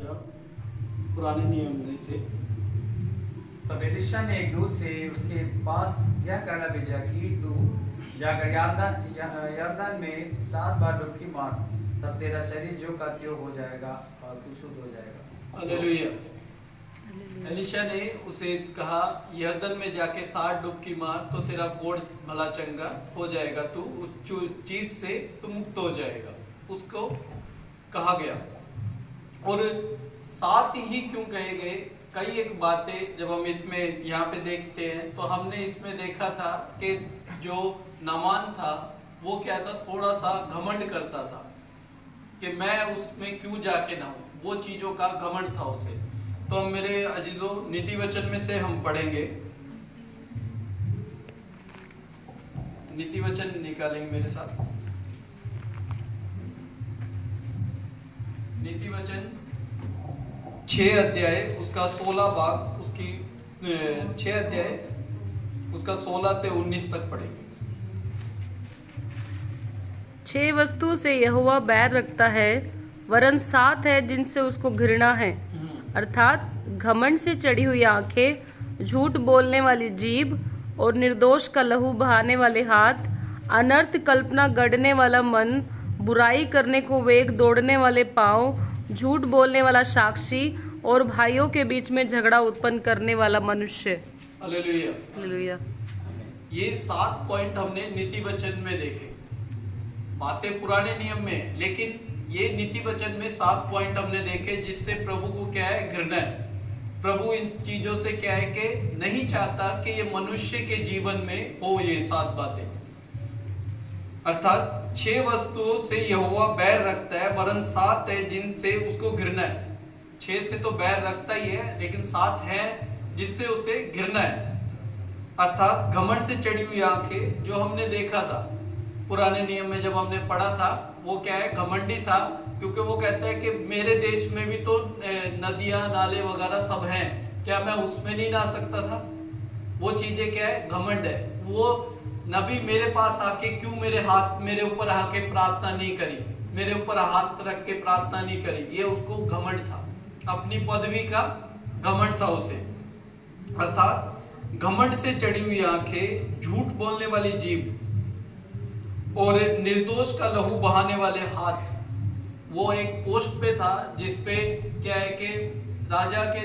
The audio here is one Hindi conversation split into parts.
जब पुराने नियम में से तब एलीशा ने एक दूत से उसके पास यह कहना भेजा कि तू जाकर यरदन में 7 बार डुबकी मार, तब तेरा शरीर जो का त्यों हो जाएगा और तू शुद्ध हो जाएगा। हालेलुया। एलीशा ने उसे कहा यरदन में जाके 7 डुबकी मार तो तेरा कोढ़ भला चंगा हो जाएगा, तू उस चीज से तू मुक्त हो जाएगा। उसको कहा गया। और साथ ही क्यों कहे गए, कई एक बातें जब हम इसमें यहाँ पे देखते हैं तो हमने इसमें देखा था कि जो नामान था वो क्या था, थोड़ा सा घमंड करता था कि मैं उसमें क्यों जाके ना हूं, वो चीजों का घमंड था उसे। तो हम मेरे अजीजों नीति वचन में से हम पढ़ेंगे, नीति वचन निकालेंगे मेरे साथ। नीति वचन 6 अध्याय उसका 16 भाग, उसकी 6 अध्याय उसका 16 से 19 तक पढ़ेंगे। 6 वस्तु से यहोवा बैर रखता है, वरन 7 है जिनसे उसको घृणा है, अर्थात घमंड से चढ़ी हुई आंखें, झूठ बोलने वाली जीभ और निर्दोष का लहू बहाने वाले हाथ, अनर्थ कल्पना गढ़ने वाला मन, बुराई करने को वेग दौड़ने वाले पांव, झूठ बोलने वाला साक्षी और भाइयों के बीच में झगड़ा उत्पन्न करने वाला मनुष्य। हालेलुया। हालेलुया। ये 7 पॉइंट हमने नीति वचन में देखे, बातें पुराने नियम में, लेकिन ये नीति वचन में 7 पॉइंट हमने देखे जिससे प्रभु को क्या है, घृणा है। प्रभु इन चीजों से क्या है कि नहीं चाहता कि ये मनुष्य के जीवन में हो ये 7 बातें। अर्थात 6 वस्तुओं से यहोवा बैर रखता है, वरन 7 है जिनसे उसको घृणा है। 6 से तो बैर रखता ही है, लेकिन 7 है जिससे उसे घृणा है। अर्थात घमंड से चढ़ी हुई आंखें, जो हमने देखा था पुराने नियम में जब हमने पढ़ा था, वो क्या है, घमंडी था, क्योंकि वो कहता है कि मेरे देश में भी तो नदियां नाले वगैरह सब हैं, क्या मैं उसमें नहीं नहा सकता था। वो चीजें क्या है, घमंड है। वो नबी मेरे पास आके क्यों मेरे ऊपर आके प्रार्थना नहीं करी, मेरे ऊपर हाथ रख के प्रार्थना नहीं करी, ये उसको घमंड था, अपनी पदवी का घमंड था उसे। अर्थात घमंड से चढ़ी हुई आंखें, झूठ बोलने वाली जीभ और निर्दोष का लहू बहाने वाले हाथ। वो एक पोस्ट पे था जिसपे क्या है कि राजा के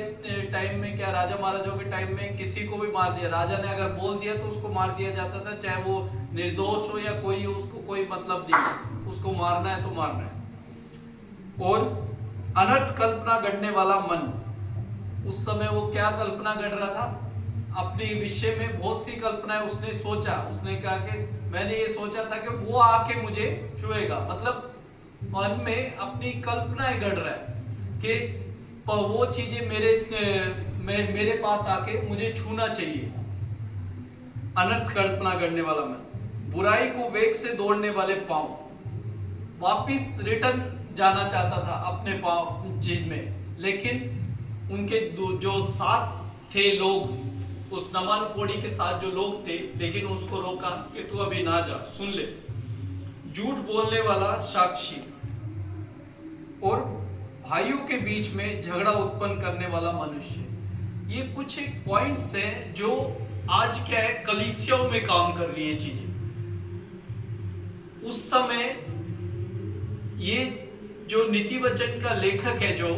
टाइम में क्या, राजा महाराजाओं के टाइम में किसी को भी मार दिया, राजा ने अगर बोल दिया तो उसको मार दिया जाता था, चाहे वो निर्दोष हो या कोई हो, उसको कोई मतलब नहीं, उसको मारना है तो मारना है। और अनर्थ कल्पना गढ़ने वाला मन, उस समय वो क्या कल्पना गढ़ रहा था, अपने विषय में बहुत सी कल्पनाएं उसने सोचा। उसने कहा कि मैंने ये सोचा था कि वो आके मुझे छुएगा, मतलब मन में अपनी कल्पनाएं गढ़ रहा है कि वो चीजें मेरे पास आके मुझे छूना चाहिए। अनर्थ कल्पना करने वाला मन, बुराई को वेग से दौड़ने वाले पांव, वापिस रिटर्न जाना चाहता था अपने पांव चीज में, लेकिन उनके जो साथ थे लोग, उस नमान कोड़ी के साथ जो लोग थे, लेकिन उसको रोका कि तू अभी ना जा, सुन ले। झूठ बोलने वाला साक्षी और भाइयों के बीच में झगड़ा उत्पन्न करने वाला मनुष्य। ये कुछ एक पॉइंट्स हैं जो आज क्या है, कलीसियाओं में काम कर रही है चीजें। उस समय ये जो नीति वचन का लेखक है, जो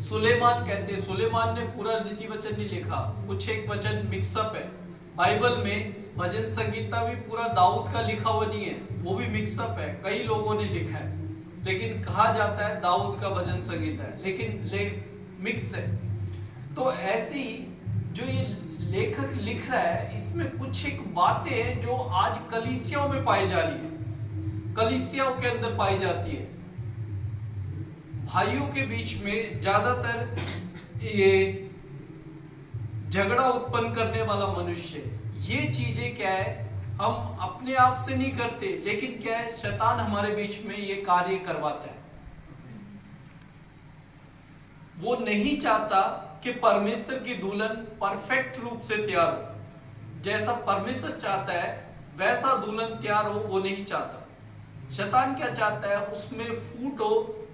सुलेमान कहते हैं, सुलेमान ने पूरा नीति वचन नहीं लिखा, कुछ एक वचन मिक्सअप है। बाइबल में भजन संगीता भी पूरा दाऊद का लिखा हुआ नहीं है, वो भी मिक्सअप है, कई लोगों ने लिखा है, लेकिन कहा जाता है दाऊद का भजन संगीता है, लेकिन मिक्स है। तो ऐसे ही जो ये लेखक लिख रहा है, इसमें कुछ एक बातें हैं जो आज कलीसियाओं में पाई जा रही है, कलीसियाओं के अंदर पाई जाती है। भाइयों के बीच में ज्यादातर ये झगड़ा उत्पन्न करने वाला मनुष्य, ये चीजें क्या है, हम अपने आप से नहीं करते, लेकिन क्या है, शैतान हमारे बीच में ये कार्य करवाता है। वो नहीं चाहता कि परमेश्वर की दुल्हन परफेक्ट रूप से तैयार हो, जैसा परमेश्वर चाहता है वैसा दुल्हन तैयार हो, वो नहीं चाहता। शैतान क्या चाहता है, उसमें फूट हो,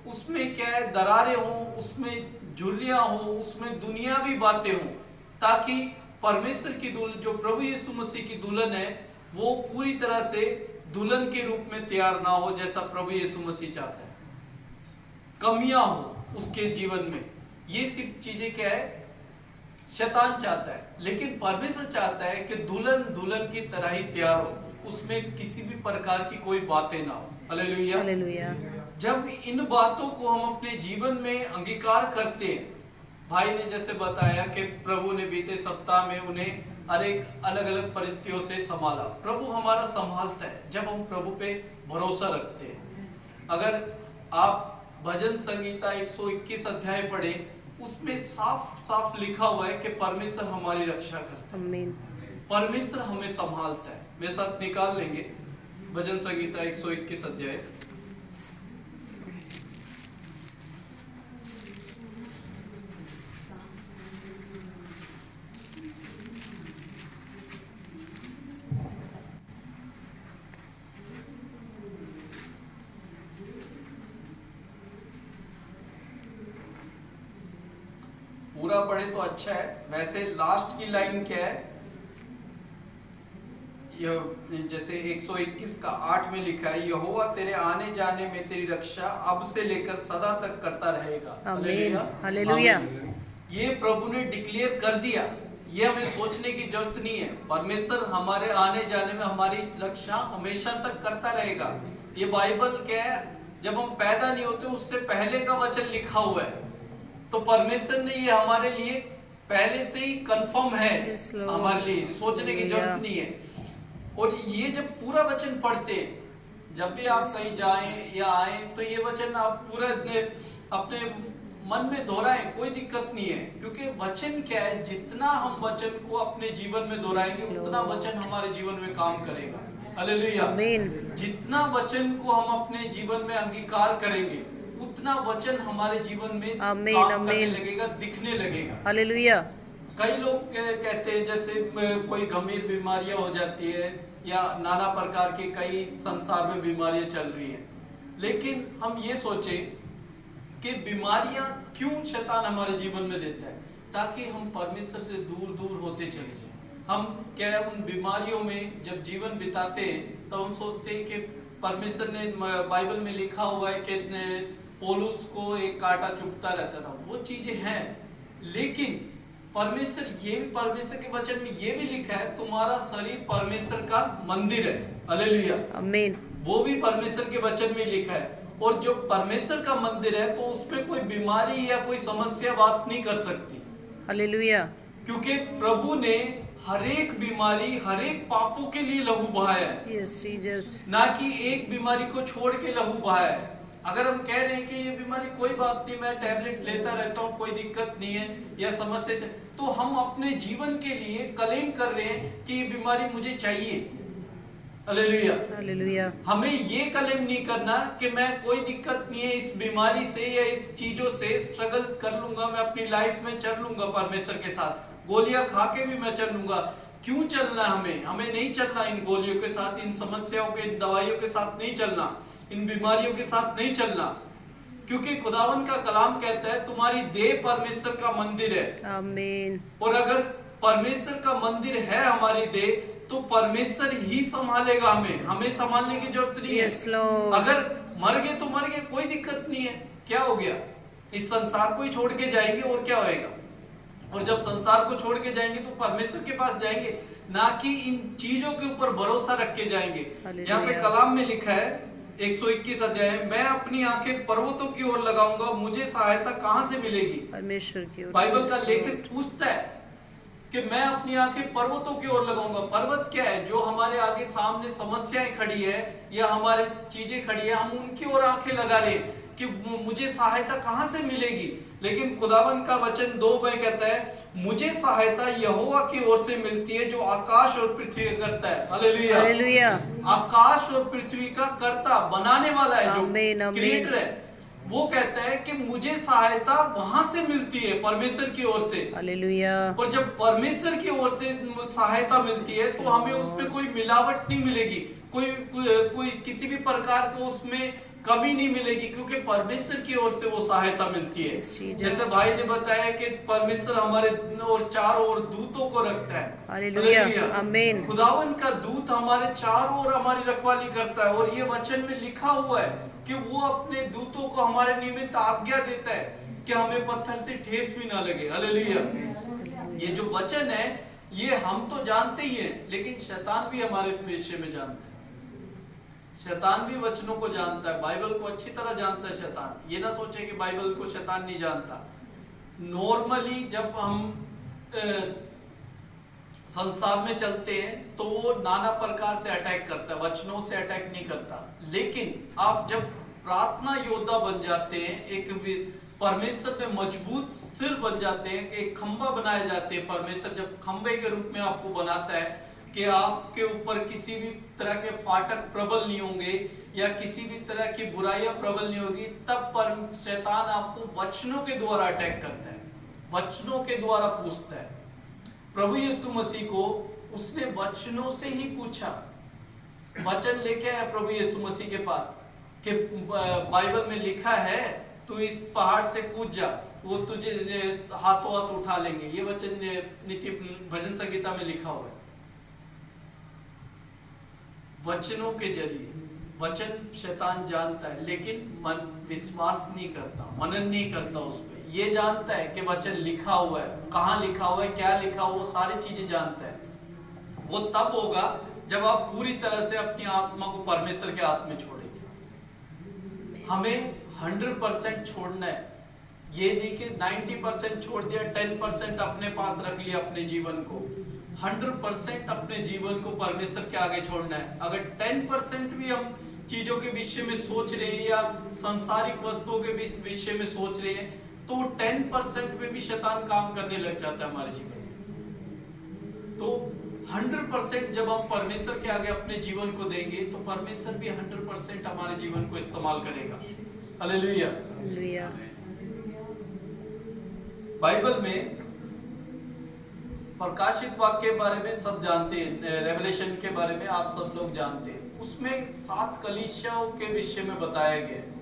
उसमें क्या है, दरारें हो, उसमें झुर्रियां हो, उसमें दुनियावी बातें हो, ताकि परमेश्वर की दुल्हन, जो प्रभु यीशु मसीह की दुल्हन है, वो पूरी तरह से दुल्हन के रूप में तैयार ना हो जैसा प्रभु यीशु मसीह चाहता है। कमियां हो उसके जीवन में, ये सब चीजें क्या है, शैतान चाहता है। लेकिन परमेश्वर चाहता है कि दुल्हन दुल्हन की तरह ही तैयार हो, उसमें किसी भी प्रकार की कोई बातें ना हो। हालेलुया। हालेलुया। जब इन बातों को हम अपने जीवन में अंगीकार करते हैं, भाई ने जैसे बताया कि प्रभु ने बीते सप्ताह में उन्हें अनेक अलग अलग परिस्थितियों से संभाला। प्रभु हमारा संभालता है जब हम प्रभु पे भरोसा रखते हैं। अगर आप भजन संगीता 121 अध्याय पढ़े, उसमें साफ साफ लिखा हुआ है कि परमेश्वर हमारी रक्षा करता है, आमीन। परमेश्वर हमें संभालता है। मेरे साथ निकाल लेंगे भजन संगीता 121 अध्याय। पूरा पढ़े तो अच्छा है। वैसे लास्ट की लाइन क्या है, जैसे 121 का 8 में लिखा है, यहोवा तेरे आने जाने में तेरी रक्षा अब से लेकर सदा तक करता रहेगा। आमीन। हालेलुया। ये प्रभु ने डिक्लेयर कर दिया, ये हमें सोचने की जरूरत नहीं है। परमेश्वर हमारे आने जाने में हमारी रक्षा हमेशा तक करता रहेगा। ये बाइबल क्या है, जब हम पैदा नहीं होते उससे पहले का वचन लिखा हुआ है, तो परमेश्वर ने ये हमारे लिए पहले से ही कंफर्म है। हमारे लिए सोचने की जरूरत नहीं है। और ये जब पूरा वचन पढ़ते हैं, जब भी आप कहीं जाएं या आए, तो ये वचन आप पूरा अपने मन में दोहराएं, कोई दिक्कत नहीं है। क्योंकि वचन क्या है, जितना हम वचन को अपने जीवन में दोहराएंगे उतना वचन हमारे जीवन में काम करेगा। हालेलुया। जितना वचन को हम अपने जीवन में अंगीकार करेंगे उतना वचन हमारे जीवन में काम करने लगेगा, दिखने लगेगा। हालेलुया। कई लोग कहते हैं जैसे कोई गंभीर बीमारियां हो जाती है या नाना प्रकार की कई संसार में बीमारियां चल रही हैं, लेकिन हम ये सोचें कि बीमारियां क्यों शैतान हमारे जीवन में देता है, ताकि हम परमेश्वर से दूर दूर होते चले जाएं। हम क्या है, उन बीमारियों में जब जीवन बिताते हैं तो हम सोचते हैं कि परमेश्वर ने, बाइबल में लिखा हुआ है कि पौलुस को एक कांटा चुभता रहता था, वो चीजें हैं। लेकिन परमेश्वर के वचन में ये भी लिखा है, तुम्हारा शरीर परमेश्वर का मंदिर है। हालेलुया। आमीन। वो भी परमेश्वर के वचन में लिखा है। और जो परमेश्वर का मंदिर है तो उस पे कोई बीमारी या कोई समस्या वास नहीं कर सकती। हालेलुया। क्योंकि प्रभु ने हर एक बीमारी, हर एक पापों के लिए लहू बहाया है। Yes Jesus. ना कि एक बीमारी को छोड़ के लहू बहाया है। अगर हम कह रहे हैं कि ये बीमारी कोई बात नहीं, मैं टैबलेट लेता रहता हूँ, कोई दिक्कत नहीं है या समस्या, तो हम अपने जीवन के लिए क्लेम कर रहे हैं कि ये बीमारी मुझे चाहिए। हालेलुया। हालेलुया। हमें ये क्लेम नहीं करना कि मैं, कोई दिक्कत नहीं है इस बीमारी से या इस चीजों से, स्ट्रगल कर लूंगा, मैं अपनी लाइफ में चल लूंगा परमेश्वर के साथ, गोलियां खा के भी मैं चल लूंगा। क्यों चलना हमें नहीं चलना इन गोलियों के साथ, इन समस्याओं के, इन दवाइयों के साथ नहीं चलना, इन बीमारियों के साथ नहीं चलना। क्योंकि खुदावन का कलाम कहता है तुम्हारी देह परमेश्वर का मंदिर है। आमीन। और अगर परमेश्वर का मंदिर है हमारी देह, तो परमेश्वर ही संभालेगा हमें संभालने की जरूरत नहीं है। अगर मर गए तो मर गए, कोई दिक्कत नहीं है। क्या हो गया, इस संसार को ही छोड़ के जाएंगे और क्या होएगा। और जब संसार को छोड़ के जाएंगे तो परमेश्वर के पास जाएंगे, ना कि इन चीजों के ऊपर भरोसा रख के जाएंगे। यहाँ पे कलाम में लिखा है 121 अध्याय, मैं अपनी आंखें पर्वतों की ओर लगाऊंगा, मुझे सहायता कहां से मिलेगी। परमेश्वर की ओर। बाइबल का लेखक पूछता है कि मैं अपनी आंखें पर्वतों की ओर लगाऊंगा। पर्वत क्या है, जो हमारे आगे सामने समस्याएं खड़ी है या हमारे चीजें खड़ी है, हम उनकी ओर आंखें लगा रहे हैं कि मुझे सहायता कहां से मिलेगी। लेकिन खुदावन का वचन 2 में कहता है, मुझे सहायता यहोवा की ओर से मिलती है जो आकाश और पृथ्वी का करता है। हालेलुया। हालेलुया। आकाश और पृथ्वी का कर्ता, बनाने वाला है, जो क्रिएटर है, वो कहता है कि मुझे सहायता वहां से मिलती है, परमेश्वर की ओर से। हालेलुया। और जब परमेश्वर की ओर से सहायता मिलती है तो हमें उसमें कोई मिलावट नहीं मिलेगी, कोई किसी भी प्रकार को उसमें कमी नहीं मिलेगी, क्योंकि परमेश्वर की ओर से वो सहायता मिलती है। Yes, Jesus. जैसे भाई ने बताया कि परमेश्वर हमारे और चारों ओर दूतों को रखता है। Hallelujah, hallelujah. आमीन। खुदावन का दूत हमारे चारों ओर हमारी रखवाली करता है, और ये वचन में लिखा हुआ है कि वो अपने दूतों को हमारे निमित्त आज्ञा देता है कि हमें पत्थर से ठेस भी ना लगे। हालेलुया। ये जो वचन है ये हम तो जानते ही हैं, लेकिन शैतान भी हमारे विषय में जानता है। शैतान भी वचनों को जानता है, बाइबल को अच्छी तरह जानता है शैतान। ये ना सोचे कि बाइबल को शैतान नहीं जानता। नॉर्मली जब हम संसार में चलते हैं तो वो नाना प्रकार से अटैक करता है, वचनों से अटैक नहीं करता। लेकिन आप जब प्रार्थना योद्धा बन जाते हैं, एक परमेश्वर में मजबूत स्थिर बन जाते हैं, एक खंबा बनाए जाते हैं। परमेश्वर जब खंबे के रूप में आपको बनाता है कि आपके ऊपर किसी भी तरह के फाटक प्रबल नहीं होंगे या किसी भी तरह की बुराइयां प्रबल नहीं होगी, तब शैतान आपको वचनों के द्वारा अटैक करता है, वचनों के द्वारा पूछता है। प्रभु यीशु मसीह को उसने वचनों से ही पूछा। वचन लेके आया प्रभु यीशु मसीह के पास कि बाइबल में लिखा है तू इस पहाड़ से कूद जा, वो तुझे हाथों हाथ उठा लेंगे। ये वचन नीति भजन संगीता में लिखा हुआ है। वचनों के जरिए वचन शैतान जानता है, लेकिन मन विश्वास नहीं करता, मनन नहीं करता उस पर। ये जानता है कि वचन लिखा हुआ है, कहाँ लिखा हुआ है, क्या लिखा हुआ, वो सारी चीजें जानता है। वो तब होगा जब आप पूरी तरह से अपनी आत्मा को परमेश्वर के हाथ में छोड़ेंगे। हमें 100% छोड़ना है। ये नहीं कि 90% छोड़ दिया, 10% अपने पास रख लिया अपने जीवन को। 100% अपने जीवन को परमेश्वर के आगे छोड़ना है। अगर 10% भी हम चीजों के विषय में सोच रहे हैं या सांसारिक वस्तुओं के विषय में सोच रहे हैं, तो 10% में भी शैतान काम करने लग जाता है हमारे जीवन में। तो 100% जब हम परमेश्वर के आगे अपने जीवन को देंगे तो परमेश्वर भी 100% हमारे जीवन को इस्तेमाल करेगा। हालेलुया। हालेलुया। बाइबल में प्रकाशित वाक्य के बारे में सब जानते हैं, रेवलेशन के बारे में आप सब लोग जानते हैं। उसमें 7 कलीसियाओं के विषय में बताया गया है।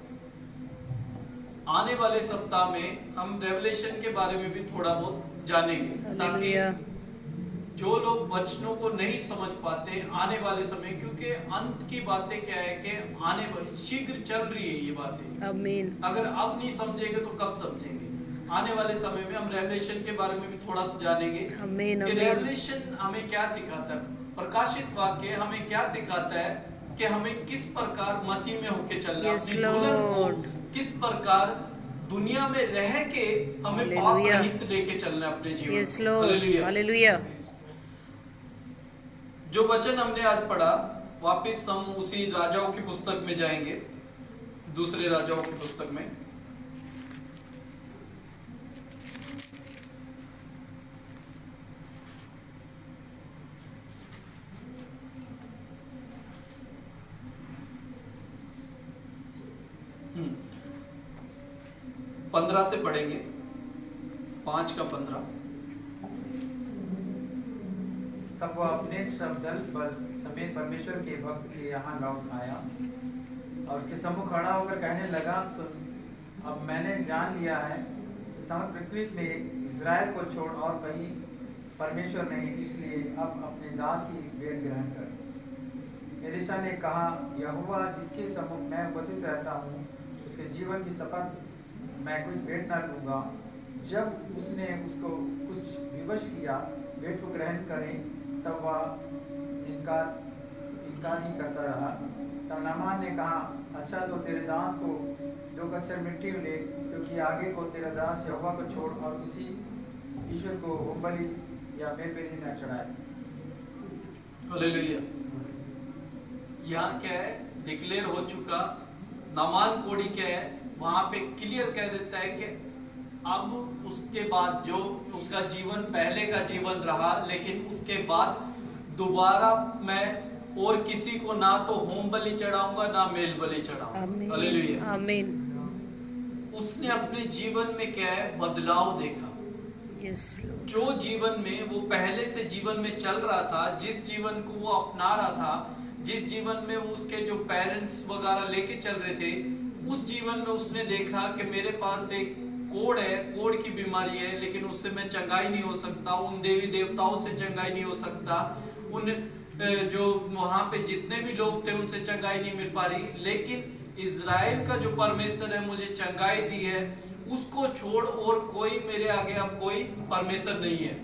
आने वाले सप्ताह में हम रेवलेशन के बारे में भी थोड़ा बहुत जानेंगे, ताकि जो लोग वचनों को नहीं समझ पाते आने वाले समय, क्योंकि अंत की बातें क्या है कि आने वाली शीघ्र चल रही है ये बातें। आमीन। अगर अब नहीं समझेंगे तो कब समझेंगे? आने वाले समय में हम रेवलेशन के बारे में भी थोड़ा सा जानेंगे। आमीन, कि आमीन। रेवलेशन हमें क्या सिखाता है, प्रकाशित वाक्य हमें क्या सिखाता है कि हमें किस प्रकार मसीह में होके चलना है, Yes, अपनी दुल्हन को Lord. किस प्रकार दुनिया में रह के हमें पाप Hallelujah. रहित लेके चलना है अपने जीवन यस को। लॉर्ड। हालेलुया। हालेलुया। जो वचन हमने आज पढ़ा, वापस हम उसी राजाओं की पुस्तक में जाएंगे, दूसरे राजाओं की पुस्तक में। हम्म। 15 से पढ़ेंगे, 5 का 15। तब वह अपने सब दल बल समेत परमेश्वर के भक्त के यहाँ लौट आया और उसके सम्मुख खड़ा होकर कहने लगा, सुन, अब मैंने जान लिया है कि समस्त पृथ्वी में इज़राइल को छोड़ और कहीं परमेश्वर नहीं, इसलिए अब अपने दास की भेंट ग्रहण कर। एलीशा ने कहा, यहोवा जिसके सम्मुख मैं उपस्थित रहता हूँ, उसके जीवन की शपथ मैं कुछ भेंट न लूँगा। जब उसने उसको कुछ विवश किया भेंट को ग्रहण करें, तब वह इनकार ही करता रहा। तब नामान ने कहा, अच्छा तो तेरे दास को 2 कच्चर मिट्टी ले, क्योंकि आगे को तेरा दास यहोवा को छोड़ और किसी ईश्वर को होमबलि या मेलबलि न चढ़ाए। हालेलुया। यहाँ क्या है, डिक्लेयर हो चुका। नामान कोड़ी क्या है, वहां पे क्लियर कह देता है कि अब उसके बाद जो उसका जीवन पहले का जीवन रहा, लेकिन उसके बाद दोबारा मैं और किसी को ना तो होम बलि चढ़ाऊंगा ना मेल बलि चढ़ाऊंगा। हालेलुया। आमीन। उसने अपने जीवन में क्या है, बदलाव देखा। Yes Lord. जो जीवन में वो पहले से जीवन में चल रहा था, जिस जीवन को वो अपना रहा था, जिस जीवन में उसके जो पेरेंट्स वगैरह लेके चल रहे थे, उस जीवन में उसने देखा कि मेरे पास एक कोढ़ है, कोढ़ की बीमारी है, लेकिन उससे मैं चंगाई नहीं हो सकता, उन देवी देवताओं से चंगाई नहीं हो सकता, उन जो वहां पे जितने भी लोग थे उनसे चंगाई नहीं मिल पा रही, लेकिन इज़राइल का जो परमेश्वर है मुझे चंगाई दी है, उसको छोड़ और कोई मेरे आगे अब कोई परमेश्वर नहीं है।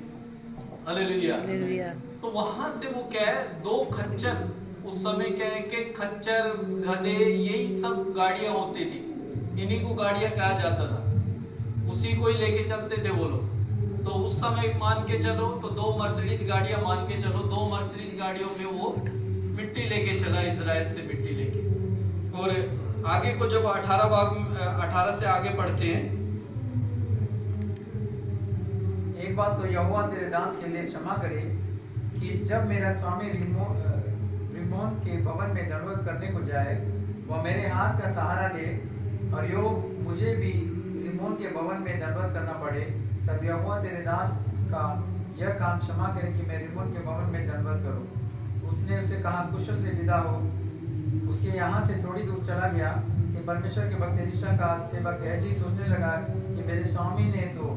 हालेलुया। हालेलुया। तो वहां से वो क्या है, दो खच्चर, उस समय क्या है कि खच्चर, गधे, यही सब गाड़ियां होती थी, इन्हीं को गाड़ियां कहा जाता था, उसी को ही लेके चलते थे वो लोग। तो उस समय मान के चलो तो 2 मर्सिडीज गाड़ियां मान के चलो, 2 मर्सिडीज गाड़ियों में वो मिट्टी लेके चला, इज़राइल से मिट्टी लेके। और आगे को जब 18 से आगे पढ़ते हैं, एक बात तो यहोवा तेरे दास के लिए क्षमा करे कि जब मेरा स्वामी रिमोन के भवन में दंडवत करने को जाए, वह मेरे हाथ का सहारा ले, और यो मुझे भी रिमोन के भवन में दंडवत करना पड़े, तब यहोवा तेरे दास का यह काम क्षमा करे कि मैं रिमोन के भवन में दंडवत करूं। उसने उसे कहा, कुशल से विदा हो। उसके यहाँ से थोड़ी दूर चला गया कि परमेश्वर के भक्त एलीशा का सेवक गेहजी सोचने लगा कि मेरे स्वामी ने तो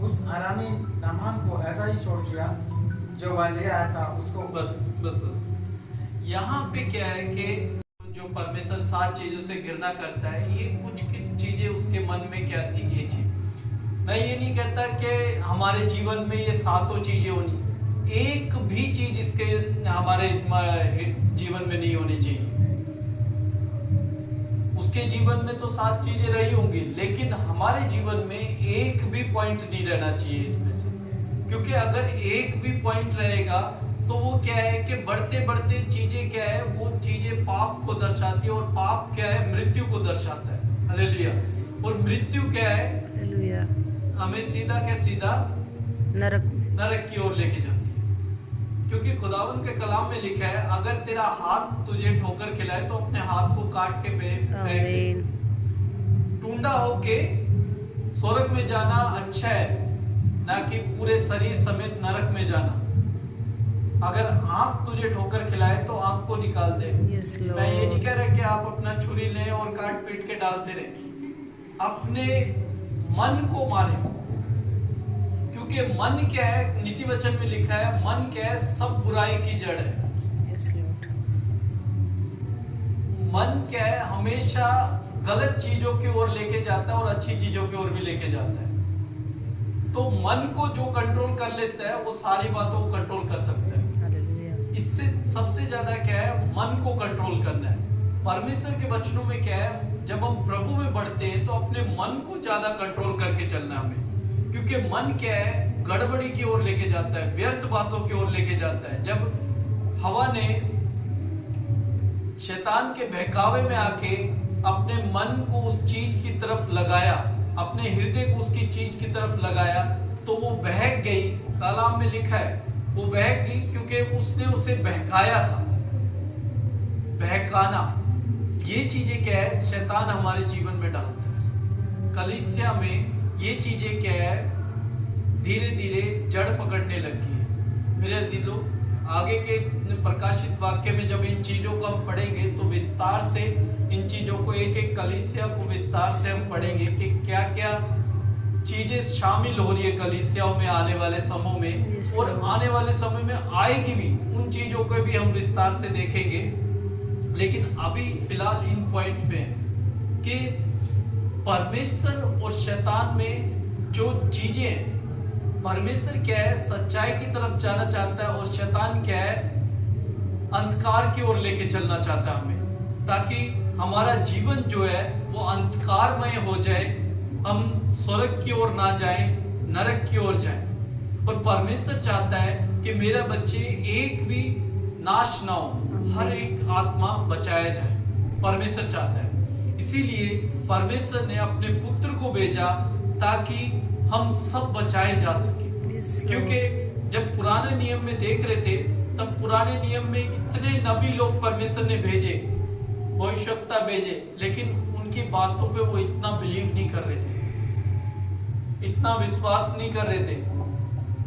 उस आरामी नामान को ऐसा ही छोड़ दिया जो वह ले आया था उसको। बस यहाँ पे क्या है कि जो परमेश्वर 7 चीजों से घृणा करता है, ये कुछ चीजें उसके मन में क्या थी, ये चीज। मैं ये नहीं कहता कि हमारे जीवन में ये 7 चीजें होनी, एक भी चीज इसके हमारे जीवन में नहीं होनी चाहिए। उसके जीवन में तो 7 चीजें रही होंगी, लेकिन हमारे जीवन में एक भी पॉइंट नहीं रहना चाहिए इसमें से, क्योंकि अगर एक भी पॉइंट रहेगा तो वो क्या है कि बढ़ते बढ़ते चीजें क्या है, वो चीजें पाप को दर्शाती है, और पाप क्या है, मृत्यु को दर्शाता है। हालेलुया। और मृत्यु क्या है, हालेलुया, हमें सीधा नरक की ओर लेके जाती है। क्योंकि खुदावन के कलाम में लिखा है, अगर तेरा हाथ तुझे ठोकर खिलाए तो अपने हाथ को काट के फेंक दे। आमीन। टूंडा होके स्वर्ग में जाना अच्छा है, ना कि पूरे शरीर समेत नरक में जाना। अगर आंख तुझे ठोकर खिलाए तो आंख को निकाल दे। Yes, मैं ये नहीं Lord. कह रहा कि आप अपना छुरी लें और काट पीट के डालते रहे, अपने मन को मारे, क्योंकि मन क्या है, नीति वचन में लिखा है, मन क्या है, सब बुराई की जड़ है। Yes, Lord. मन क्या है, हमेशा गलत चीजों की ओर लेके जाता है और अच्छी चीजों की ओर भी लेके जाता है। तो मन को जो कंट्रोल कर लेता है वो सारी बातों को कंट्रोल कर सकता है। हालेलुया। इससे सबसे ज्यादा क्या है, मन को कंट्रोल करना है। परमेश्वर के वचनों में क्या है, जब हम प्रभु में बढ़ते हैं तो अपने मन को ज्यादा कंट्रोल करके चलना हमें, क्योंकि मन क्या है, गड़बड़ी की ओर लेके जाता है, व्यर्थ बातों की ओर लेके जाता है। जब हवा ने शैतान के बहकावे में आके अपने मन को उस चीज की तरफ लगाया, अपने हृदय को उसकी चीज की तरफ लगाया, तो वो बहक गई। कलाम में लिखा है वो बहक गई क्योंकि उसने उसे बहकाया था। बहकाना, ये चीजें क्या है, शैतान हमारे जीवन में डालता है। कलीसिया में ये चीजें क्या है, धीरे धीरे जड़ पकड़ने लगी है। मेरे अजीजों, आगे के प्रकाशित वाक्य में जब इन चीजों को हम पढ़ेंगे तो विस्तार से इन चीजों को, एक एक कलीसिया को विस्तार से हम पढ़ेंगे कि क्या क्या चीजें शामिल हो रही है कलीसियाओं में आने वाले समय में, Yes, और Lord. आने वाले समय में आएगी भी। उन चीजों को भी हम विस्तार से देखेंगे, लेकिन अभी फिलहाल इन पॉइंट पे कि परमेश्वर और शैतान में जो चीजें, परमेश्वर क्या है, सच्चाई की तरफ जाना चाहता है, और शैतान क्या है, अंधकार की ओर लेके चलना चाहता है हमें, ताकि हमारा जीवन जो है वो अंधकारमय हो जाए, हम स्वर्ग की ओर ना जाएं, नरक की ओर जाएं। पर परमेश्वर चाहता है कि मेरा बच्चे एक भी नाश ना हो, हर एक आत्मा बचाया जाए। परमेश्वर चाहता है, इसीलिए परमेश्वर ने अपने पुत्र को भेजा ताकि हम सब बचाए जा सके। Yes, Lord. क्योंकि जब पुराने नियम में देख रहे थे, तब पुराने नियम में इतने नबी लोग परमेश्वर ने भेजे, भविष्यवक्ता भेजे, लेकिन उनकी बातों पे वो इतना बिलीव नहीं कर रहे थे, इतना विश्वास नहीं कर रहे थे।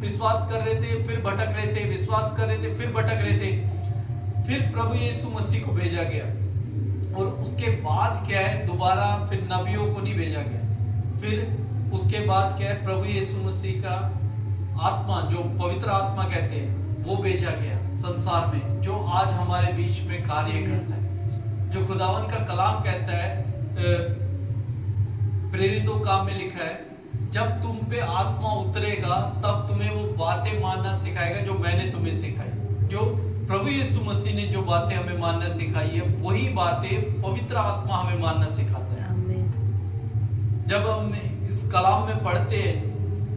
विश्वास कर रहे थे फिर भटक रहे थे, विश्वास कर रहे थे फिर भटक रहे थे। फिर प्रभु यीशु मसीह को भेजा गया और उसके बाद क्या है, दोबारा फिर नबियों को नहीं भेजा गया। फिर उसके बाद क्या है, प्रभु यीशु मसीह का आत्मा, जो पवित्र आत्मा कहते हैं, वो भेजा गया संसार में, जो आज हमारे बीच में कार्य करता है। जो खुदावन का कलाम कहता है, प्रेरितों काम में लिखा है, जब तुम पे आत्मा उतरेगा तब तुम्हें वो बातें मानना सिखाएगा जो मैंने तुम्हें सिखाई। जो प्रभु यीशु मसीह ने जो बातें हमें मानना सिखाई है, वही बातें पवित्र आत्मा हमें मानना सिखाता है। जब हम इस कलाम में पढ़ते हैं,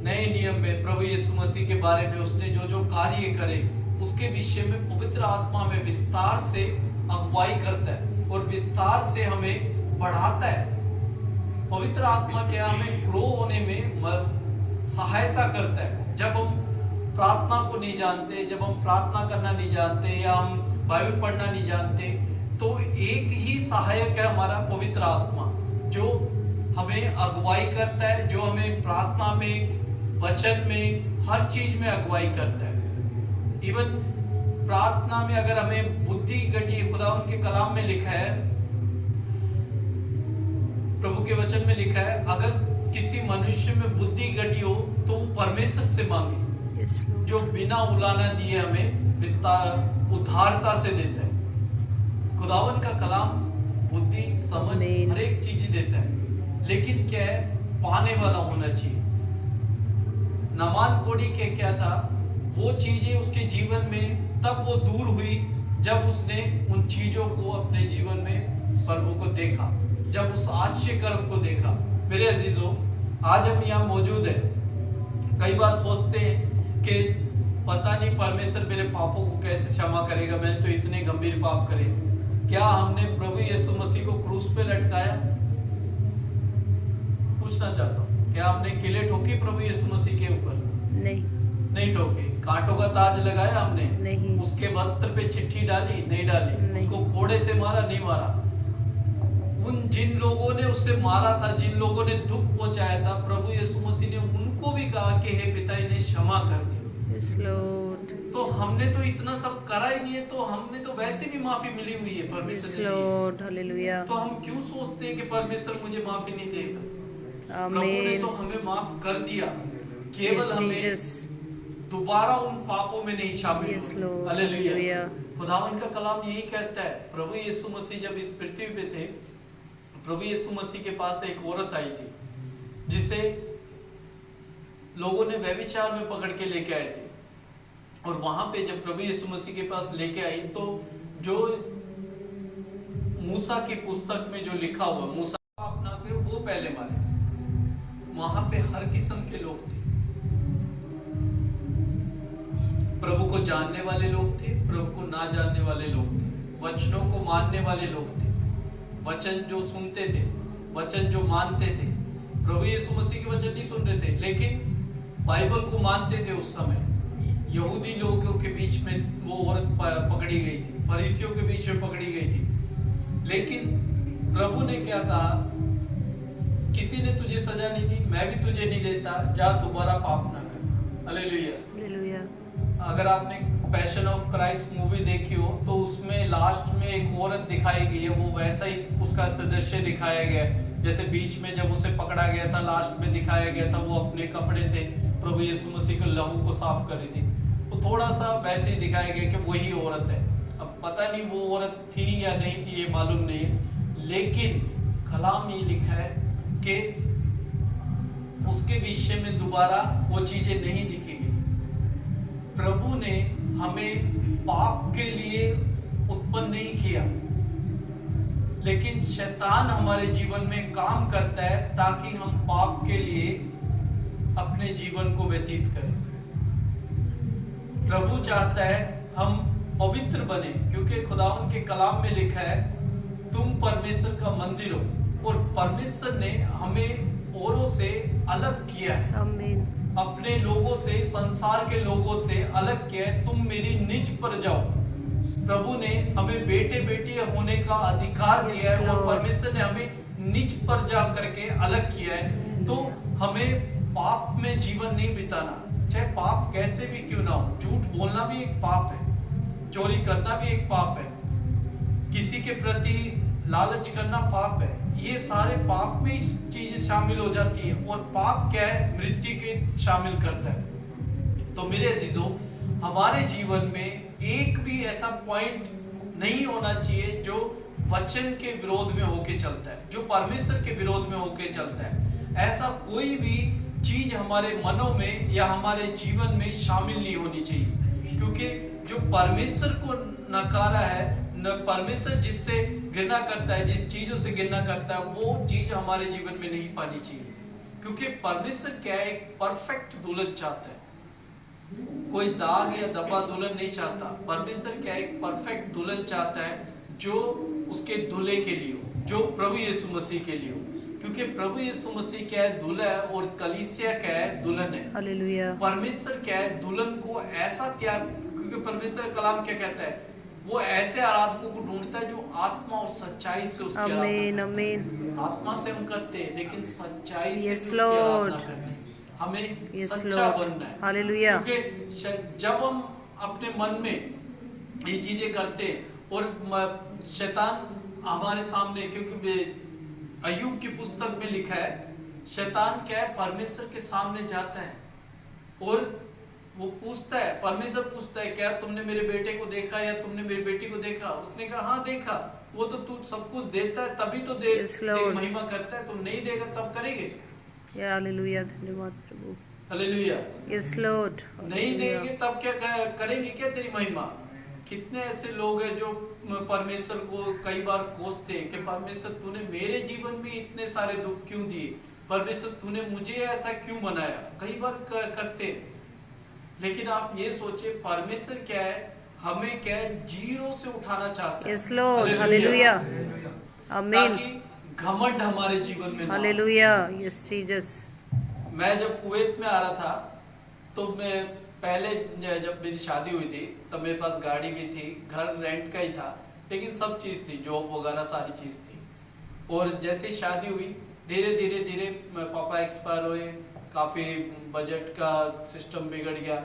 नए नियम में प्रभु यीशु मसीह के बारे में, उसने जो जो कार्य करे उसके विषय में पवित्र आत्मा में विस्तार से अगुवाई करता है और विस्तार से हमें बढ़ाता है। पवित्र आत्मा क्या हमें ग्रो होने में सहायता करता है। जब हम प्रार्थना को नहीं जानते, जब हम प्रार्थना करना नहीं जानते या हम बाइबल पढ़ना नहीं जानते, तो एक ही सहायक है हमारा पवित्र आत्मा, जो हमें अगुवाई करता है, जो हमें प्रार्थना में, वचन में, हर चीज में अगुवाई करता है। इवन प्रार्थना में अगर हमें बुद्धि घटी, खुदा उनके कलाम में लिखा है, प्रभु के वचन में लिखा है, अगर किसी मनुष्य में बुद्धि घटी हो तो वो परमेश्वर से मांगे, जो बिना उलाना दिए हमें विस्तार उदारता से देता है। खुदावन का कलाम बुद्धि, समझ, हर एक चीज देता है, लेकिन क्या है, पाने वाला होना चाहिए। नमान कोड़ी के क्या था, वो चीजें उसके जीवन में तब वो दूर हुई जब उसने उन चीजों को अपने जीवन में प्रभु को देखा, जब उस आश्चर्य कर्म को देखा। मेरे अजीजों, आज हम यहाँ मौजूद हैं, कई बार सोचते हैं कि पता नहीं परमेश्वर मेरे पापों को कैसे क्षमा करेगा, मैंने तो इतने गंभीर पाप करे। क्या हमने प्रभु यीशु मसीह को क्रूस पे लटकाया? पूछना चाहता हूँ, क्या हमने किले ठोकी प्रभु यीशु मसीह के ऊपर? नहीं ठोके। कांटों का ताज लगाया हमने? नहीं। उसके वस्त्र पे चिट्ठी डाली? नहीं डाली। नहीं। उसको कोड़े से मारा? नहीं मारा। उन जिन लोगों ने उससे मारा था, जिन लोगों ने दुख पहुंचाया था, प्रभु यीशु मसीह ने उनको भी कहा कि हे पिता, इन्हें क्षमा कर दे। तो हमने तो इतना सब करा ही नहीं है, तो हमने तो वैसे भी माफी मिली हुई है परमेश्वर ने। तो हम क्यों सोचते हैं कि परमेश्वर मुझे माफी नहीं देगा? प्रभु ने तो हमें माफ कर दिया, केवल हमें दोबारा उन पापों में नहीं शामिल। हालेलुया। खुदावन का कलाम यही कहता है। प्रभु यीशु मसीह जब इस पृथ्वी पे थे, प्रभु यीशु मसीह के पास एक औरत आई थी जिसे लोगों ने व्यभिचार में पकड़ के लेके आए थे। और वहां पे जब प्रभु यीशु मसीह के पास लेके आई, तो जो मूसा की पुस्तक में जो लिखा हुआ, मूसा अपना कर वो पहले मारे। वहां पे हर किस्म के लोग थे, प्रभु को जानने वाले लोग थे, प्रभु को ना जानने वाले लोग थे, वचनों को मानने वाले लोग थे, वचन जो सुनते थे, वचन जो मानते थे। प्रभु यीशु मसीह के वचन नहीं सुन रहे थे, लेकिन बाइबल को मानते थे। उस समय यहूदी लोगों के बीच में वो औरत पकड़ी गई थी, फरीसियों के बीच में पकड़ी गई थी। लेकिन प्रभु ने क्या कहा, किसी ने तुझे सजा नहीं दी, मैं भी तुझे नहीं देता, जा दोबारा पाप ना कर। हालेलुया। अगर आपने पैशन ऑफ क्राइस्ट मूवी देखी हो, तो उसमें लास्ट में एक औरत दिखाई गई है, वो वैसा ही उसका सदृश्य दिखाया गया है। जैसे बीच में जब उसे पकड़ा गया था, लास्ट में दिखाया गया था, वो अपने कपड़े से प्रभु यीशु मसीह के लहू को साफ कर रही थी। तो थोड़ा सा वैसे ही दिखाया गया कि वही औरत है। अब पता नहीं वो औरत थी या नहीं थी, ये मालूम नहीं है, लेकिन कलाम ये लिखा है कि उसके विषय में दोबारा वो चीजें नहीं दिखेगी। प्रभु ने हमें पाप के लिए उत्पन्न नहीं किया, लेकिन शैतान हमारे जीवन में काम करता है ताकि हम पाप के लिए अपने जीवन को व्यतीत करें। प्रभु चाहता है हम पवित्र बने, क्योंकि खुदावन के कलाम में लिखा है, तुम परमेश्वर का मंदिर हो। और परमेश्वर ने हमें औरों से अलग किया है, अपने लोगों से, संसार के लोगों से अलग किया है। तुम मेरी निज पर जाओ। प्रभु ने हमें बेटे बेटी होने का अधिकार दिया है, और परमेश्वर ने हमें निज पर जा करके अलग किया है। तो हमें पाप में जीवन नहीं बिताना, चाहे पाप कैसे भी क्यों ना हो। झूठ बोलना भी एक पाप है, चोरी करना भी एक पाप है, किसी के प्रति लालच करना पाप है। ये सारे पाप में इस चीजें शामिल हो जाती है, और पाप क्या है, मृत्यु के शामिल करता है। तो मेरे अजीजों, हमारे जीवन में एक भी ऐसा पॉइंट नहीं होना चाहिए जो वचन के विरोध में होके चलता है, जो परमेश्वर के विरोध में होके चलता है। ऐसा कोई भी चीज हमारे मनों में या हमारे जीवन में शामिल नहीं होनी चाहिए, क्योंकि जो परमेश्वर को नकारा है, न परमेश्वर जिससे घृणा करता है, जिस चीजों से घृणा करता है, वो चीज हमारे जीवन में नहीं पानी चाहिए। क्योंकि परमेश्वर क्या है, एक परफेक्ट दुल्हन चाहता है, कोई दाग या दबा दुल्हन नहीं चाहता। परमेश्वर क्या है, एक परफेक्ट दुल्हन चाहता है जो उसके दूल्हे के लिए हो, जो प्रभु यीशु मसीह के लिए हो। क्योंकि प्रभु यीशु मसीह क्या है, दूल्हा है, और कलीसिया क्या है, दुल्हन है। हालेलुया। परमेश्वर क्या है, दुल्हन को ऐसा तैयार, क्योंकि परमेश्वर कलाम क्या कहता है, वो ऐसे आराधकों को ढूंढता है जो आत्मा और सच्चाई से उसकी आमीन, आराधना आमीन। करते हैं। आत्मा से हम करते हैं, लेकिन सच्चाई से Yes, उसकी Lord. आराधना करते हैं। हमें Yes, सच्चा Lord. बनना है। हालेलुया। क्योंकि जब हम अपने मन में ये चीजें करते हैं, और शैतान हमारे सामने, क्योंकि अय्यूब की पुस्तक में लिखा है, शैतान क्या है, परमेश्वर के सामने जाता है और वो पूछता है, परमेश्वर पूछता है, क्या तुमने मेरे बेटे को देखा या तुमने मेरी बेटी को देखा? उसने कहा हाँ देखा। वो तो तू सब कुछ देता है तभी तो Yes, तेरी Lord. महिमा करता है, तुम नहीं देगा तब करेंगे? हालेलुया, धन्यवाद प्रभु। हालेलुया। Yes Lord. नहीं देंगे तब क्या करेंगे, क्या तेरी महिमा? कितने ऐसे लोग हैं जो परमेश्वर को कई बार कोसते हैं कि परमेश्वर तूने मेरे जीवन में इतने सारे दुख क्यों दिए, परमेश्वर तूने मुझे ऐसा क्यों बनाया, कई बार करते हैं। लेकिन आप ये सोचे, परमेश्वर क्या है, हमें क्या है, जीरो से उठाना चाहता है। Yes Lord. हालेलुया, आमीन। ताकि घमंड हमारे जीवन में ना हो। Hallelujah, yes Jesus. मैं जब कुवैत में आ रहा था, तो मैं पहले जब मेरी शादी हुई थी तब मेरे पास गाड़ी भी थी, घर रेंट का ही था, लेकिन सब चीज़ थी, जॉब वगैरह सारी चीज़ थी। और जैसे शादी हुई, धीरे धीरे धीरे पापा एक्सपायर हुए, काफ़ी बजट का सिस्टम बिगड़ गया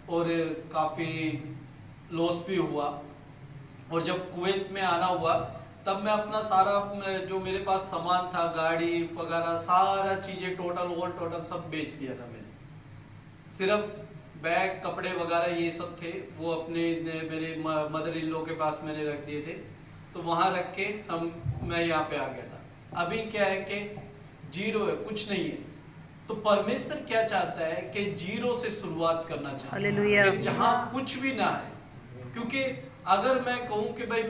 और काफ़ी लॉस भी हुआ। और जब कुवैत में आना हुआ, तब मैं अपना सारा जो मेरे पास सामान था, गाड़ी वगैरह सारा चीज़ें टोटल सब बेच दिया था मैंने। सिर्फ बैग, कपड़े वगैरह ये सब थे, वो अपने मेरे मदर इन लॉ के पास मैंने रख दिए थे। तो वहाँ रख के मैं यहाँ पे आ गया था। अभी क्या है कि जीरो है, कुछ नहीं है। तो परमेश्वर क्या चाहता है कि जीरो से शुरुआत करना चाहता है, हालेलुया। कि जहाँ कुछ भी ना है। क्योंकि अगर मैं कहूँ कि भाई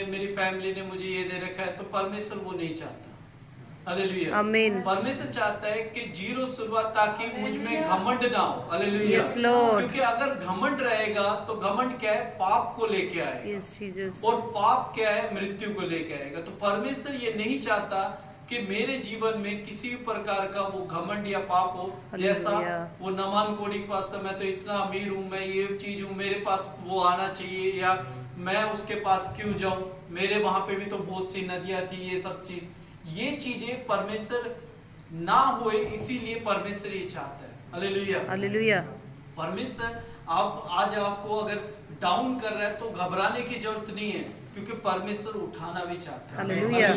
मेरी फैमिली ने मुझे ये दे रखा है, तो परमेश्वर वो नहीं चाहता। हालेलुया, आमीन। परमेश्वर चाहता है कि जीरो शुरुआत, ताकि मुझ में घमंड ना हो। Hallelujah, yes Lord. क्योंकि अगर घमंड रहेगा तो घमंड क्या है, पाप को लेके आएगा, यस जीसस। और पाप क्या है, मृत्यु को लेके आएगा। तो परमेश्वर ये नहीं चाहता कि मेरे जीवन में किसी भी प्रकार का वो घमंड या पाप हो। जैसा वो नमान कोड़ी के पास था, मैं तो इतना अमीर हूँ, मैं ये चीज हूँ, मेरे पास वो आना चाहिए, या मैं उसके पास क्यों जाऊं, मेरे वहां पे भी तो बहुत सी नदियां थी, ये सब चीज, ये चीजें परमेश्वर ना होए, इसीलिए परमेश्वर ये चाहता है। Hallelujah, hallelujah. परमेश्वर आप आज आपको अगर डाउन कर रहा है तो घबराने की जरूरत नहीं है, क्योंकि परमेश्वर उठाना भी चाहता है। हालेलुया,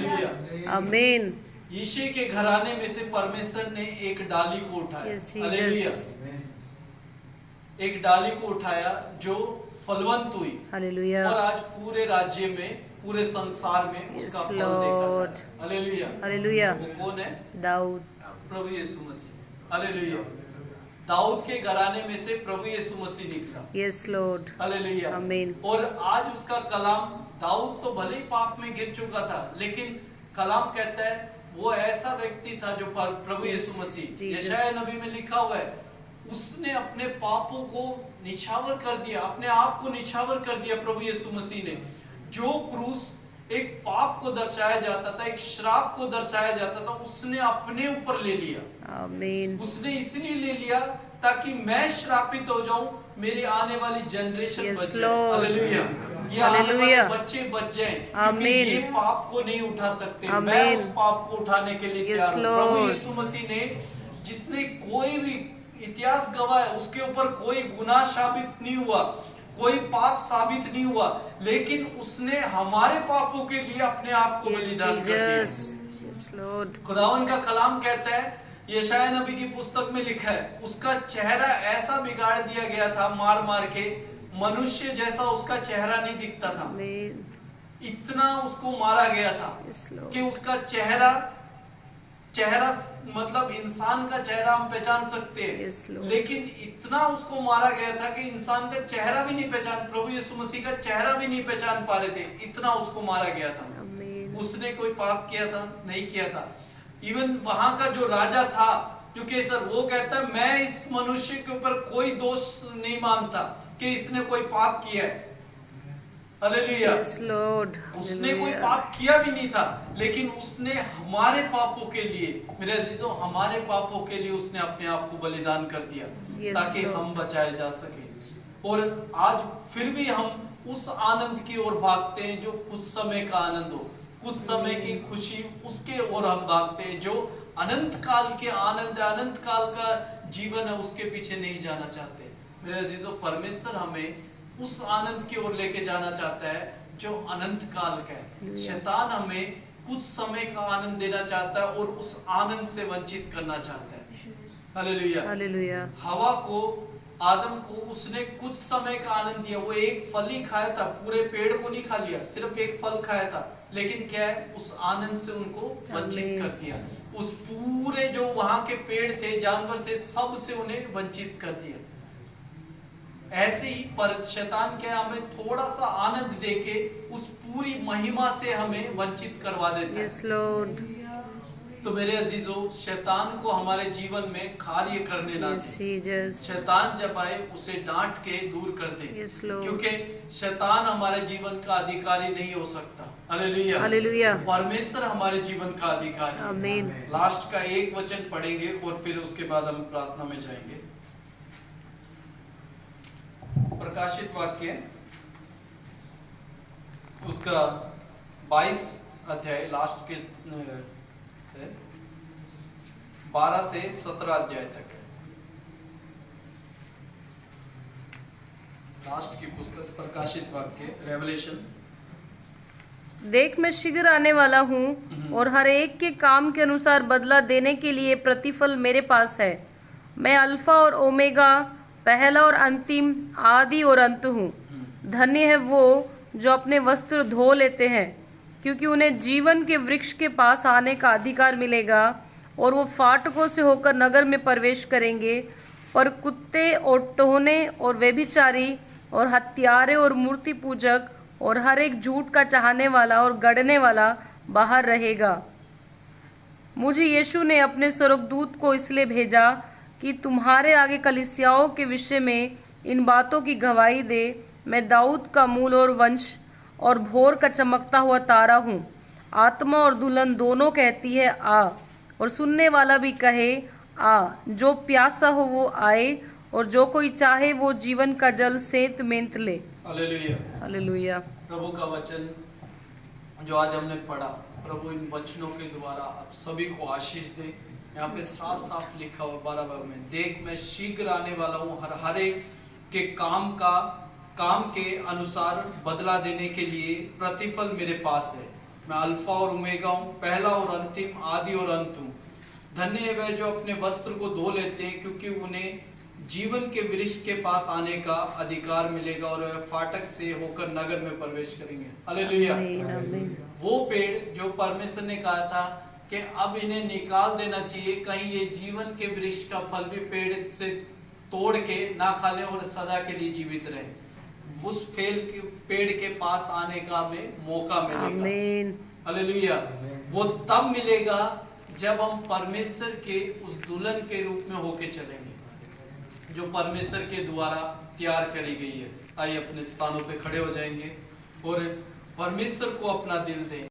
आमीन। यीशे के घराने में से परमेश्वर ने एक डाली को उठाया। Yes hallelujah, Jesus. एक डाली को उठाया जो फलवंत हुई, हालेलुया, और आज पूरे राज्य में, पूरे संसार में Yes, उसका फल देखा Lord. जाता है। Hallelujah, hallelujah. वो कौन है? दाऊद। प्रभु यीशु मसीह। हालेलुया, दाऊद के घराने में से प्रभु यीशु मसीह निकला। Yes Lord. हालेलुया, आमीन। और आज उसका कलाम, दाऊद तो भले ही पाप में गिर चुका था, लेकिन कलाम कहता है वो ऐसा व्यक्ति था जो प्रभु यीशु मसीह, Jesus. यशाया नबी में लिखा हुआ है, उसने अपने पापों को निछावर कर दिया, अपने आप को निछावर कर दिया प्रभु यीशु मसीह ने। जो क्रूस एक पाप को दर्शाया जाता था, एक श्राप को दर्शाया जाता था, उसने अपने ऊपर ले लिया। आमीन। उसने इसलिए ले लिया ताकि मैं श्रापित हो जाऊं, मेरी आने वाली जनरेशन Yes, बच जाए। Lord. हालेलुया, ये आने वाले हालेलुया। बच्चे बच जाएं, क्योंकि आमीन। ये पाप को नहीं उठा सकते। मैं आमीन। उस पाप को उठाने के लिए Yes, तैयार हूं। प्रभु Lord. यीशु मसीह ने, जिसने कोई भी इतिहास गवाह है, उसके ऊपर कोई गुनाह साबित नहीं हुआ, कोई पाप साबित नहीं हुआ, लेकिन उसने हमारे पापों के लिए अपने आप को Yes, बलिदान कर दिया। Jesus. Yes, Lord. खुदावन का कलाम कहता है, यशाया नबी की पुस्तक में लिखा है, उसका चेहरा ऐसा बिगाड़ दिया गया था मार मार के, मनुष्य जैसा उसका चेहरा नहीं दिखता था। Amen. इतना उसको मारा गया था Yes, Lord. कि उसका चेहरा मतलब इंसान का चेहरा हम पहचान सकते हैं, Yes, Lord. लेकिन इतना उसको मारा गया था कि इंसान का चेहरा भी नहीं पहचान, प्रभु यीशु मसीह का चेहरा भी नहीं पहचान पा रहे थे, इतना उसको मारा गया था। Amen. उसने कोई पाप किया था? नहीं किया था। इवन वहां का जो राजा था, जो कैसर, वो कहता है मैं इस मनुष्य के ऊपर कोई दोष नहीं मानता कि इसने कोई पाप किया है। हालेलुया। Yes, Lord. उसने कोई Hallelujah. पाप किया भी नहीं था, लेकिन उसने हमारे पापों के लिए, मेरे अजीजों, हमारे पापों के लिए उसने अपने आप को बलिदान कर दिया, Yes, ताकि Lord. हम बचाए जा सके। और आज फिर भी हम उस आनंद की ओर भागते हैं जो कुछ समय का आनंद हो, कुछ समय की खुशी, उसके ओर हम भागते हैं। जो अनंत काल के आनंद, अनंत काल का जीवन है, उसके पीछे नहीं जाना चाहते। मेरे अजीजों, परमेश्वर हमें उस आनंद की ओर लेके जाना चाहता है जो अनंत काल का है। शैतान हमें कुछ समय का आनंद देना चाहता है और उस आनंद से वंचित करना चाहता है। हालेलुया। Hallelujah. हवा को, आदम को उसने कुछ समय का आनंद दिया, वो एक फल ही खाया था, पूरे पेड़ को नहीं खा लिया, सिर्फ एक फल खाया था, लेकिन क्या है, उस आनंद से उनको वंचित कर दिया। उस पूरे जो वहां के पेड़ थे, जानवर थे, सब से उन्हें वंचित कर दिया। ऐसे ही पर शैतान क्या, हमें थोड़ा सा आनंद देके उस पूरी महिमा से हमें वंचित करवा देता है। Yes, Lord. तो मेरे अजीजों, शैतान को हमारे जीवन में कार्य करने ना Yes, दें। Jesus. शैतान जब आए उसे डांट के दूर कर दे, Yes, Lord. क्योंकि शैतान हमारे जीवन का अधिकारी नहीं हो सकता। हालेलुया। Hallelujah. परमेश्वर हमारे जीवन का अधिकारी है। Amen. लास्ट का एक वचन पढ़ेंगे और फिर उसके बाद हम प्रार्थना में जाएंगे। प्रकाशित वाक्य उसका 22 अध्याय, लास्ट के 12 से 17 अध्याय तक है। लास्ट की पुस्तक प्रकाशित वाक्य, रेवलेशन। देख, मैं शीघ्र आने वाला हूँ और हर एक के काम के अनुसार बदला देने के लिए प्रतिफल मेरे पास है। मैं अल्फा और ओमेगा, पहला और अंतिम, आदि और अंत हूँ। धन्य है वो जो अपने वस्त्र धो लेते हैं, क्योंकि उन्हें जीवन के वृक्ष के पास आने का अधिकार मिलेगा और वो फाटकों से होकर नगर में प्रवेश करेंगे। पर कुत्ते और टोहने और व्यभिचारी और हत्यारे और मूर्ति पूजक और हर एक झूठ का चाहने वाला और गढ़ने वाला बाहर रहेगा। मुझे यीशु ने अपने स्वर्गदूत को इसलिए भेजा कि तुम्हारे आगे कलीसियाओं के विषय में इन बातों की गवाही दे। मैं दाऊद का मूल और वंश और भोर का चमकता हुआ तारा हूँ। आत्मा और दुल्हन दोनों कहती है आ, और सुनने वाला भी कहे आ। जो प्यासा हो वो आए, और जो कोई चाहे वो जीवन का जल सेंत मेंत ले। हालेलुया। हालेलुया। प्रभु का वचन जो आज हमने पढ़ा, प्रभु इन वचनों के द्वारा आप सभी को आशीष दे। यहाँ पे साफ साफ लिखा हुआ 12 में, देख मैं शीघ्र आने वाला हूँ, हर एक के काम के अनुसार बदला देने के लिए प्रतिफल मेरे पास है। मैं अल्फा और ओमेगा हूँ, पहला और अंतिम, आदि और अंत हूँ। धन्य है वह जो अपने वस्त्र को धो लेते हैं, क्योंकि उन्हें जीवन के वृक्ष के पास आने का अधिकार मिलेगा और वह फाटक से होकर नगर में प्रवेश करेंगे। हालेलुया। आमीन, आमीन। वो पेड़ जो परमेश्वर ने कहा था कि अब इन्हें निकाल देना चाहिए, कहीं ये जीवन के वृक्ष का फल भी पेड़ से तोड़ के ना खा ले और सदा के लिए जीवित रहे, उस पेड़ के पास आने का हमें मौका मिलेगा। आमीन। हालेलुया। वो तब मिलेगा जब हम परमेश्वर के उस दुल्हन के रूप में होके चलेंगे, जो परमेश्वर के द्वारा तैयार करी गई है। आइए अपने स्थानों पे खड़े हो जाएंगे और परमेश्वर को अपना दिल दें।